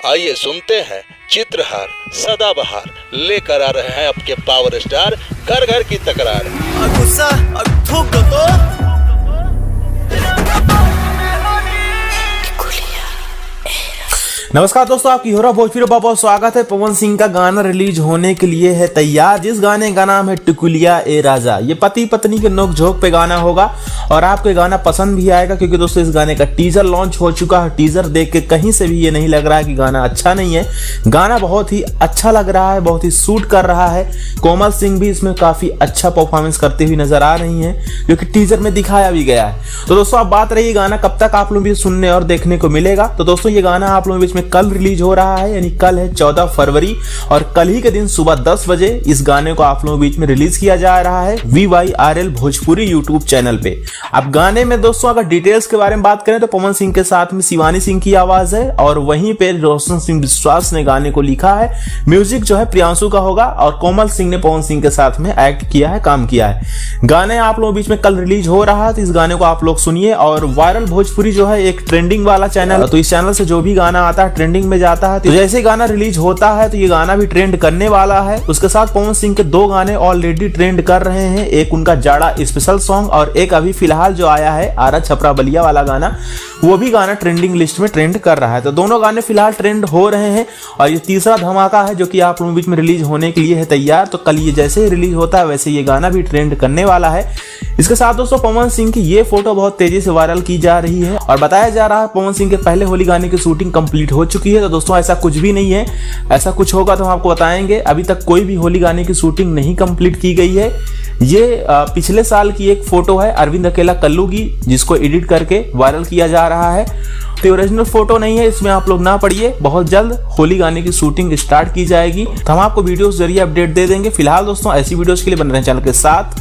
आइए सुनते हैं चित्रहार सदाबहार लेकर आ रहे हैं आपके पावर स्टार घर घर की तकरार। नमस्कार दोस्तों, आपकी हो रहा भोजपुरी बहुत स्वागत है। पवन सिंह का गाना रिलीज होने के लिए है तैयार, जिस गाने का नाम है टिकुलिया ए राजा। ये पति पत्नी के नोक-झोंक पे गाना होगा और आपको ये गाना पसंद भी आएगा, क्योंकि दोस्तों इस गाने का टीजर लॉन्च हो चुका है। टीजर देख के कहीं से भी ये नहीं लग रहा है कि गाना अच्छा नहीं है। गाना बहुत ही अच्छा लग रहा है, बहुत ही सूट कर रहा है। कोमल सिंह भी इसमें काफी अच्छा परफॉर्मेंस करते हुए नजर आ रही है, जो कि टीजर में दिखाया भी गया है। तो दोस्तों अब बात रही गाना कब तक आप लोग भी सुनने और देखने को मिलेगा। तो दोस्तों ये गाना आप लोगों के बीच में कल रिलीज हो रहा है, यानी कल है 14 फरवरी और कल ही के दिन सुबह 10 बजे इस गाने को आप लोगों के बीच में रिलीज किया जा रहा है VYRL भोजपुरी यूट्यूब चैनल पे। अब गाने में दोस्तों अगर डिटेल्स के बारे में बात करें तो पवन सिंह के साथ में शिवानी सिंह की आवाज है और वहीं पे रोशन सिंह विश्वास ने गाने को लिखा है। म्यूजिक जो है प्रियांशु का होगा और कोमल सिंह ने पवन सिंह के साथ में एक्ट किया है, काम किया है। गाने आप लोगों के बीच में कल रिलीज हो रहा है, तो इस गाने को आप लोग सुनिए। और वायरल भोजपुरी जो है एक ट्रेंडिंग वाला चैनल है, तो इस चैनल से जो भी गाना आता है ट्रेंडिंग में जाता है। तो जैसे गाना रिलीज होता है तो ये गाना भी ट्रेंड करने वाला है। उसके साथ पवन सिंह के 2 गाने ऑलरेडी ट्रेंड कर रहे हैं, एक उनका जाड़ा स्पेशल सॉन्ग और एक अभी फिलहाल जो आया है आरा छपरा बलिया वाला गाना, वो भी गाना ट्रेंडिंग लिस्ट में ट्रेंड कर रहा है। तो दोनों गाने फिलहाल ट्रेंड हो रहे हैं और ये तीसरा धमाका है जो कि आप लोगों के बीच में रिलीज होने के लिए है तैयार। तो कल ये जैसे ही रिलीज होता है वैसे ये गाना भी ट्रेंड करने वाला है। इसके साथ दोस्तों पवन सिंह की ये फोटो बहुत तेजी से वायरल की जा रही है और बताया जा रहा है पवन सिंह के पहले होली गाने की शूटिंग कंप्लीट हो चुकी है। तो दोस्तों ऐसा कुछ भी नहीं है, ऐसा कुछ होगा तो हम आपको बताएंगे। अभी तक कोई भी होली गाने की शूटिंग नहीं कंप्लीट की गई है। ये पिछले साल की एक फोटो है अरविंद अकेला कल्लू की, जिसको एडिट करके वायरल किया जा रहा है। तो ओरिजिनल फोटो नहीं है, इसमें आप लोग ना पड़िए। बहुत जल्द होली गाने की शूटिंग स्टार्ट की जाएगी, तो हम आपको वीडियोस जरिए अपडेट दे देंगे। फिलहाल दोस्तों ऐसी वीडियोस के लिए बन रहे हैं चैनल के साथ।